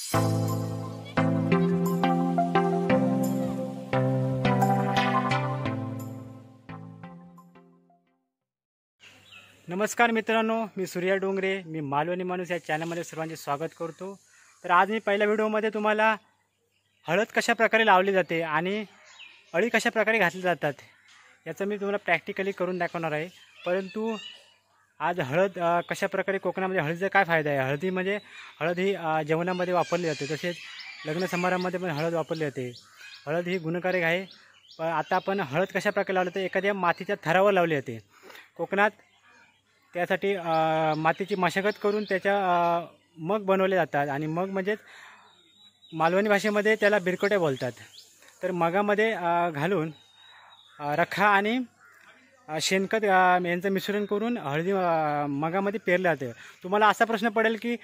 नमस्कार मित्रांनो, मी सूर्या डोंगरे. मी मालवणी माणूस या चॅनलमध्ये सर्वांचे स्वागत करतो. तर आज मी पहिल्या व्हिडिओमध्ये तुम्हाला हळद कशा प्रकारे लावली जाते आणि अळी कशा प्रकारे घातली जातात याचं मी तुम्हाला प्रॅक्टिकली करून दाखवणार आहे. परंतु आज हळद कशा प्रकारे कोकणामध्ये हळदीचा काय फायदा आहे. हळद ही जेवणामध्ये वापरली जाते, तसेच लग्न समारंभामध्ये पण हळद वापरली जाते. हळद ही गुणकारक आहे. पण आता आपण हळद कशा प्रकारे लावली तर एखाद्या मातीच्या थरावर लावली जाते. कोकणात त्यासाठी मातीची मशागत करून त्याच्या मग बनवले जातात आणि मग म्हणजेच मालवणी भाषेमध्ये त्याला बिरकोटे बोलतात. तर मगामध्ये घालून रखा आणि शेणखत यांचं मिश्रण करून हळदी मगामध्ये पेरलं जातं. तुम्हाला असा प्रश्न पडेल की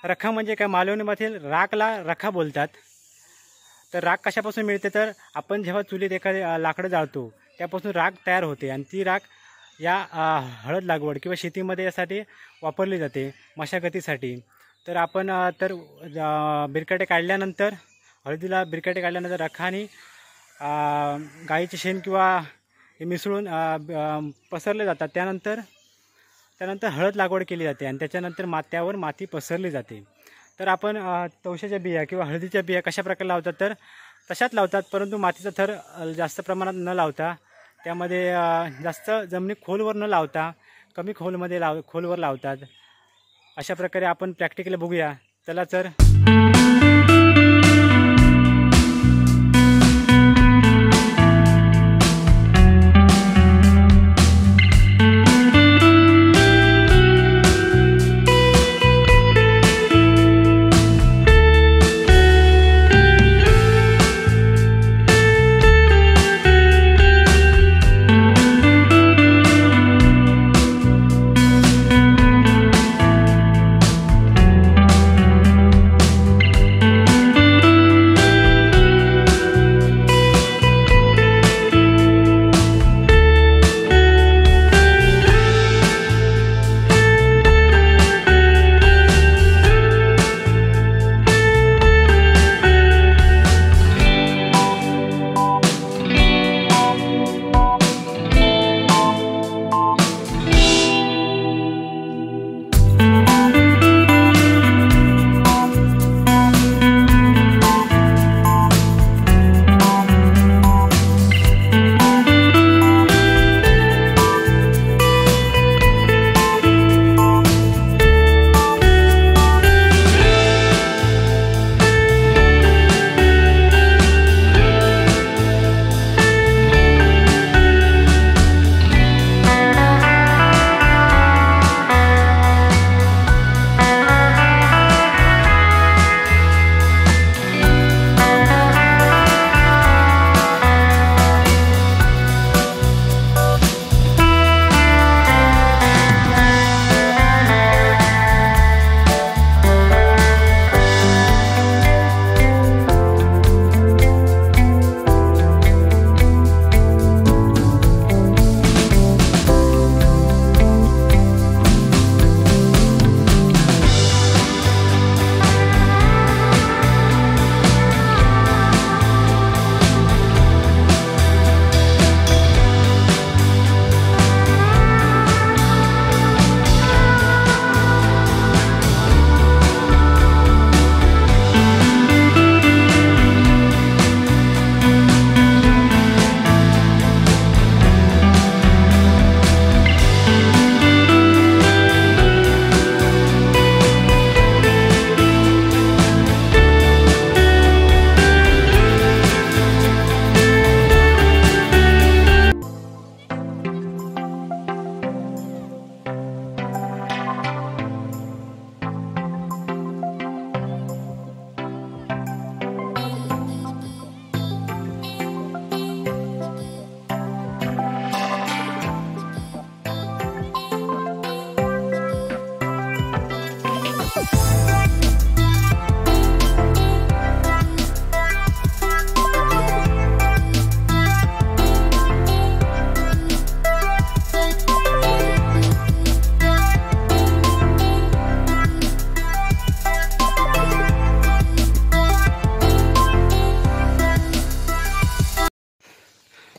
रखा म्हणजे काय. मालवणीमधील राखला रखा बोलतात. तर राख कशापासून मिळते तर आपण जेव्हा चुलीत एखादे लाकडं जाळतो त्यापासून राख तयार होते आणि ती राख या हळद लागवड किंवा शेतीमध्ये यासाठी वापरली जाते मशागतीसाठी. तर आपण बिरकाटे काढल्यानंतर हळदीला बिरकाटे काढल्यानंतर रखानी गाईचे शेण किंवा हे मिसळून पसरले जातात. त्यानंतर हळद लागवड केली जाते आणि त्याच्यानंतर मात्यावर माती पसरली जाते. तर आपण तवशाच्या बिया किंवा हळदीच्या बिया कशा प्रकारे लावतात तर तशाच लावतात, परंतु मातीचा थर जास्त प्रमाणात न लावता त्यामध्ये जास्त जमिनी खोलवर न लावता कमी खोलवर लावतात. अशा प्रकारे आपण प्रॅक्टिकली बघूया. चला तर.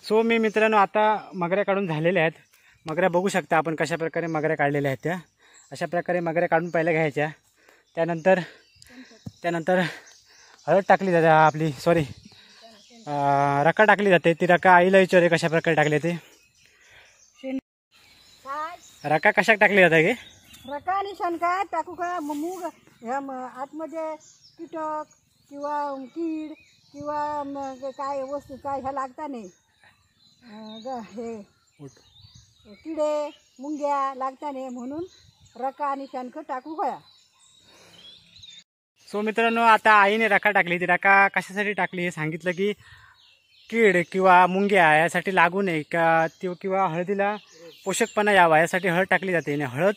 सो मी मित्रांनो आता मगऱ्या काढून झालेल्या आहेत. मगऱ्या बघू शकता आपण कशा प्रकारे मगऱ्या काढलेल्या आहेत. त्या अशा प्रकारे मगऱ्या काढून पहिल्या घ्यायच्या. त्यानंतर हळद टाकली जाते आपली रका टाकली जाते. ती रका आईला विचारे कशा प्रकारे टाकली ते रका कशा टाकली जाते गे रका आणि शनका टाकू का मूग आतमध्ये कीटक किंवा कीड किंवा काय वस्तू काय ह्या लागता नाही हे किडे मुंग्या लागता नाही म्हणून रका आणि शनक टाकू का. सो मित्रांनो आता आईने रका टाकली. ती रका कशासाठी टाकली हे सांगितलं की कीड किंवा मुंग्या यासाठी लागू नये किंवा हळदीला पोषकपणा यावा यासाठी हळद टाकली जाते. आणि हळद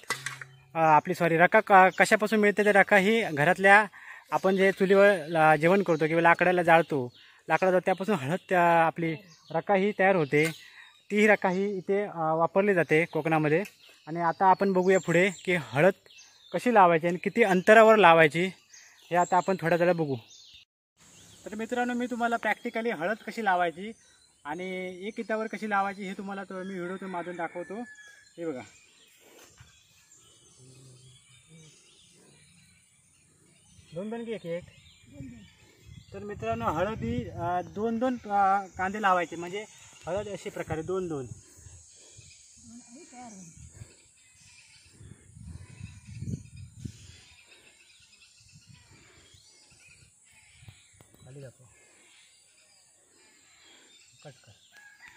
रका कशापासून मिळते ते रका ही घरातल्या आपण जे चुलीवर जेवण करतो किंवा लाकडाला जाळतो त्यापासून हळद आपली रका ही तयार होते. ती रका ही इथे वापरली जाते कोकणामध्ये. आणि आता आपण बघूया पुढे की हळद कशी लावायची आणि किती अंतरावर लावायची हे आता आपण थोड्या वेळा बघू. तर मित्रांनो मी तुम्हाला प्रॅक्टिकली हळद कशी लावायची आणि एक इतावर कशी लावायची हे तुम्हाला मी व्हिडिओतून माधून दाखवतो. हे बघा दोन की एक. तर मित्रांनो हळद ही दोन कांदे लावायचे. म्हणजे हळद अशा प्रकारे दोन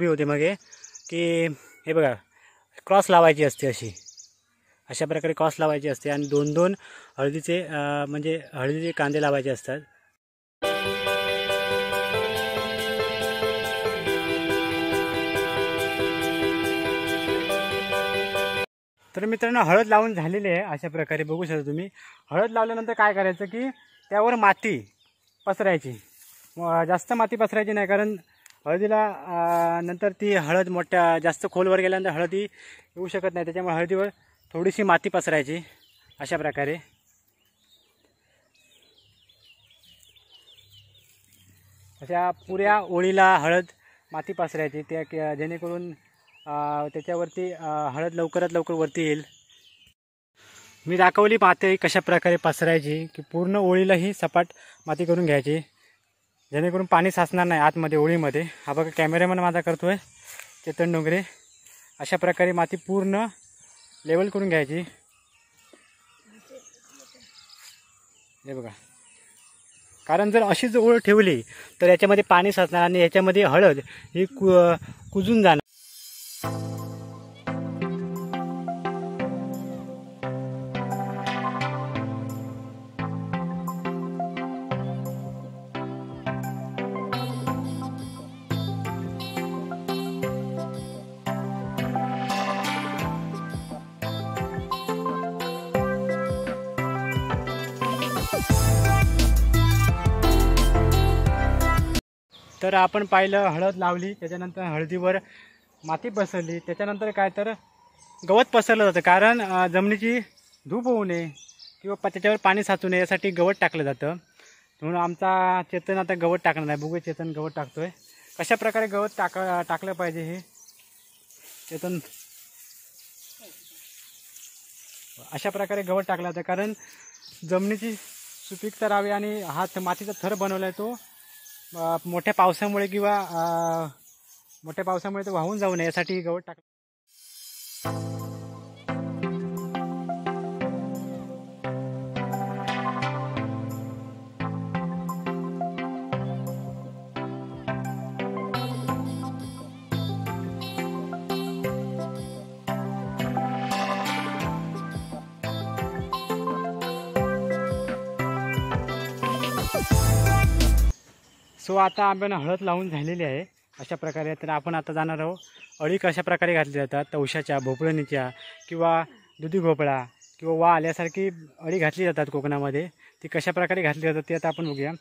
होते. मग की हे बघा क्रॉस लावायची असते अशा प्रकारे क्रॉस लावायची असते आणि दोन हळदीचे म्हणजे हळदीचे कांदे लावायचे असतात. तर मित्रांनो हळद लावून झालेली आहे. अशा प्रकारे बघू शकता तुम्ही. हळद लावल्यानंतर काय करायचं की त्यावर माती पसरायची. जास्त माती पसरायची नाही कारण हळदीला नंतर ती हळद जास्त खोलवर गेल्यानंतर हळदी येऊ शकत नाही. त्याच्यामुळे हळदीवर थोडीशी माती पसरायची अशा प्रकारे. अशा पुऱ्या ओळीला हळद माती पसरायची त्या जेणेकरून त्याच्यावरती हळद लवकरात लवकर वरती येईल. मी दाखवली माती कशा प्रकारे पसरायची की पूर्ण ओळीला ही सपाट माती करून घ्यायची जेणेकरून पाणी साचणार नाही आतमध्ये ओळीमध्ये. हा बघा कॅमेरामॅन माझा करतोय चेतन डोंगरे. अशा प्रकारे माती पूर्ण लेवल करून घ्यायची. हे बघा कारण जर अशीच ओळ ठेवली तर याच्यामध्ये पाणी साचणार आणि याच्यामध्ये हळद ही कुजून जाणार. तर आपण पाहिलं हळद लावली त्याच्यानंतर हळदीवर माती पसरली. त्याच्यानंतर काय तर गवत पसरलं जातं कारण जमिनीची धूप होऊ नये किंवा त्याच्यावर पाणी साचू नये यासाठी गवत टाकलं जातं. म्हणून आमचा चेतन आता गवत टाकणार आहे. बघूया चेतन गवत टाकतोय. कशा प्रकारे गवत टाकलं पाहिजे हे चेतन. अशा प्रकारे गवत टाकलं जातं कारण जमिनीची सुपीकता राहावी आणि हा मातीचा थर बनवला आहे तो मोठ्या पावसामुळे तो वाहून जाऊ नये यासाठी गवत टाकलं. सो आता आपण हळद लावून झालेली आहे अशा प्रकारे. तर आपण आता जाणार आहोत अळी कशा प्रकारे घातली जातात. तवशाच्या, भोपळणीच्या किंवा दुधी भोपळा किंवा वाल यासारखी अळी घातली जातात कोकणामध्ये. ती कशा प्रकारे घातली जातात ते आता आपण बघूया.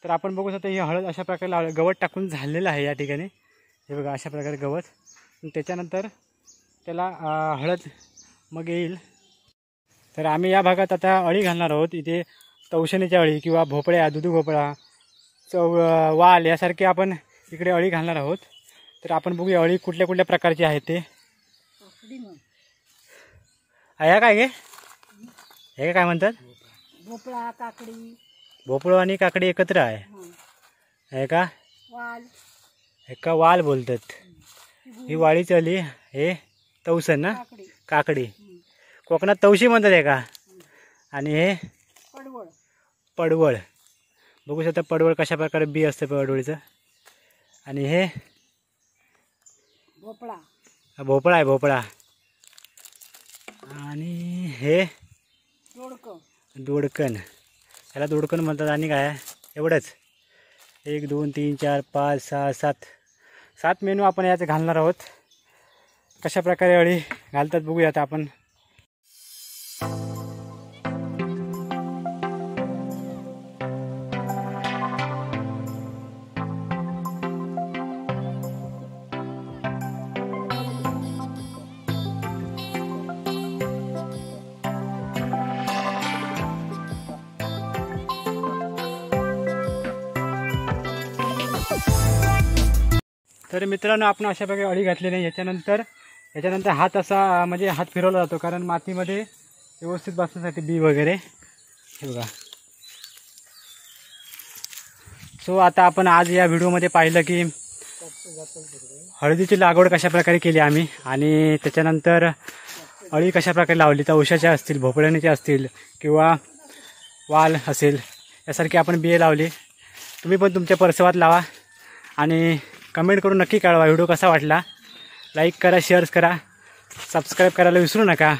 तर आपण बघू शकतो ही हळद अशा प्रकारे लावली. गवत टाकून झालेलं आहे या ठिकाणी. हे बघा अशा प्रकारे गवत. त्याच्यानंतर त्याला हळद मग येईल. तर आम्ही या भागात आता अळी घालणार आहोत. इथे तवशणीच्या अळी किंवा भोपळ्या, दुधी भोपळा, वाल यासारखे आपण इकडे अळी घालणार आहोत. तर तर आपण बघूया अळी कुठल्या कुठल्या प्रकारची आहे ते. काकडी म्हण. ह्या काय गे, हे काय म्हणतात? भोपळा, काकडी. भोपळा आणि काकडी एकत्र आहे. हं. हे का वाल. एका वाल बोलतात. ही वाळीच आली. हे तवसन ना, काकडी. काकडी. हं. कोकणात तवशी म्हणतात हे का. आणि हे पडवळ. पडवळ. बघू शकता पडवळ कशा प्रकारे बी असतं पडवळीचं. आणि हे भोपळा. भोपळा आहे, भोपळा. आणि हे दोडकं. दोडकन. ह्याला दोडकन म्हणतात. आणि काय एवढंच. 1 2 3 4 5 6 7 मेनू आपण याचे घालणार आहोत. कशा प्रकारे अळी घालतात बघूया आता आपण. तर मित्रांनो आपण अशा प्रकारे अळी घातलेली आहे. याच्यानंतर हात असा म्हणजे हात फिरवला जातो, कारण मातीमध्ये व्यवस्थित बसण्यासाठी बी वगैरे. हे बघा. सो आता आपण आज या व्हिडिओमध्ये पाहिलं की हळदीची लागवड कशा प्रकारे केली आम्ही, आणि त्याच्यानंतर अळी कशा प्रकारे लावली. तर औषधाच्या असतील, भोपळ्याच्या असतील किंवा वाल असेल, यासारखी आपण बिये लावली. तुम्ही पण तुमच्या परसवात लावा आणि कमेंट करून नक्की कळवा व्हिडिओ कसा वाटला. लाईक करा, शेअर करा, सबस्क्राईब करायला विसरू नका.